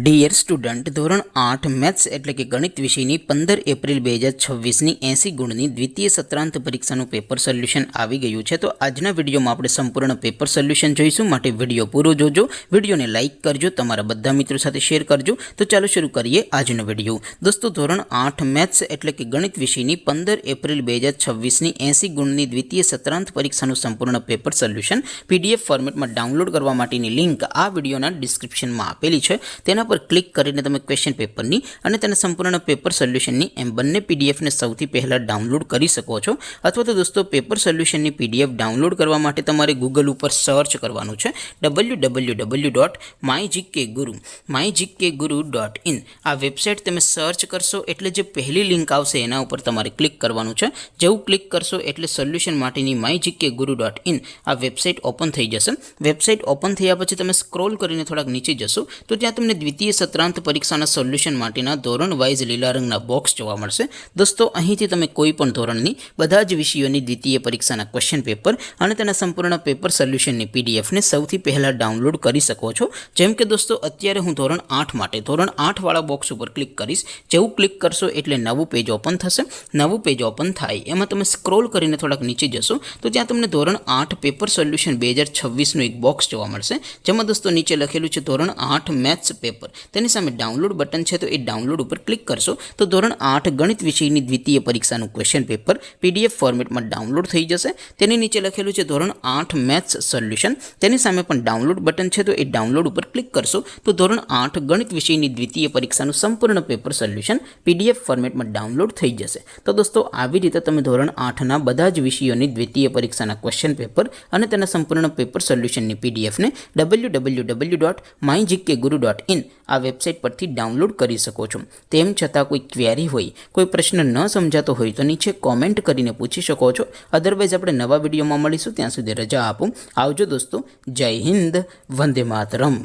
Dear student, ધોરણ 8 maths એટલે કે ગણિત વિષયની 15 એપ્રિલ 2026ની 80 ગુણની દ્વિતીય સત્રાંત પરીક્ષાનું પેપર સોલ્યુશન આવી ગયું છે. તો આજના વિડીયોમાં આપણે સંપૂર્ણ પેપર સોલ્યુશન જોઈશું, માટે વિડીયો પૂરો જોજો, વિડીયોને લાઇક કરજો, તમારા બધા મિત્રો સાથે શેર કરજો. તો ચાલો શરૂ કરીએ આજનો વિડીયો. દોસ્તો, ધોરણ 8 મેથ્સ એટલે કે ગણિત વિષયની 15 એપ્રિલ 2026ની 80 ગુણની દ્વિતીય સત્રાંત પરીક્ષાનું સંપૂર્ણ પેપર સોલ્યુશન PDF ફોર્મેટમાં ડાઉનલોડ કરવા માટેની લિંક આ વિડીયોના ડિસ્ક્રિપ્શનમાં આપેલી છે. તેના પર ક્લિક કરીને તમે ક્વેશ્ચન પેપરની અને તેના સંપૂર્ણ પેપર સોલ્યુશનની એમ બંને પીડીએફને સૌથી પહેલાં ડાઉનલોડ કરી શકો છો. અથવા તો દોસ્તો, પેપર સોલ્યુશનની PDF ડાઉનલોડ કરવા માટે તમારે ગૂગલ ઉપર સર્ચ કરવાનું છે www.mygkguru.in. આ વેબસાઇટ તમે સર્ચ કરશો એટલે જે પહેલી લિંક આવશે એના ઉપર તમારે ક્લિક કરવાનું છે. જેવું ક્લિક કરશો એટલે સોલ્યુશન માટેની mygkguru.in આ વેબસાઇટ ઓપન થઈ જશે. વેબસાઇટ ઓપન થયા પછી તમે સ્ક્રોલ કરીને થોડાક નીચે જશો તો ત્યાં તમને દ્વિતીય સત્રાંત પરીક્ષાના સોલ્યુશન માટેના ધોરણ વાઇઝ લીલા રંગના બોક્સ જોવા મળશે. દોસ્તો, અહીંથી તમે કોઈ પણ ધોરણની બધા જ વિષયોની દ્વિતીય પરીક્ષાના ક્વેશ્ચન પેપર અને તેના સંપૂર્ણ પેપર સોલ્યુશનની PDFને સૌથી પહેલાં ડાઉનલોડ કરી શકો છો. જેમ કે દોસ્તો, અત્યારે હું ધોરણ 8 માટે ધોરણ 8 વાળા બોક્સ ઉપર ક્લિક કરીશ. જેવું ક્લિક કરશો એટલે નવું પેજ ઓપન થશે. નવું પેજ ઓપન થાય એમાં તમે સ્ક્રોલ કરીને થોડાક નીચે જશો તો ત્યાં તમને ધોરણ 8 પેપર સોલ્યુશન 2026નું એક બોક્સ જોવા મળશે. જેમાં દોસ્તો નીચે લખેલું છે ધોરણ 8 મેથ્સ પેપર. તેની સામે ડાઉનલોડ બટન છે, તો એ ડાઉનલોડ ઉપર ક્લિક કરશો તો ધોરણ 8 ગણિત વિષયની દ્વિતીય પરીક્ષાનું ક્વેશ્ચન પેપર PDF ફોર્મેટમાં ડાઉનલોડ થઈ જશે. તેની નીચે લખેલું છે ધોરણ 8 મેથ્સ સોલ્યુશન. તેની સામે પણ ડાઉનલોડ બટન છે, તો એ ડાઉનલોડ ઉપર ક્લિક કરશો તો ધોરણ 8 ગણિત વિષયની દ્વિતીય પરીક્ષાનું સંપૂર્ણ પેપર સોલ્યુશન PDF ફોર્મેટમાં ડાઉનલોડ થઈ જશે. તો દોસ્તો, આવી રીતે તમે ધોરણ 8ના બધા જ વિષયોની દ્વિતીય પરીક્ષાના ક્વેશ્ચન પેપર અને તેના સંપૂર્ણ પેપર સોલ્યુશનની PDFને www.mygkguru.in આ વેબસાઇટ પરથી ડાઉનલોડ કરી શકો છો. તેમ છતાં કોઈ ક્વેરી હોય, કોઈ પ્રશ્ન ન સમજાતો હોય તો નીચે કોમેન્ટ કરીને પૂછી શકો છો. અદરવાઇઝ આપણે નવા વિડીયોમાં મળીશું. ત્યાં સુધી રજા આપો. આવજો દોસ્તો. જય હિન્દ. વંદે માતરમ.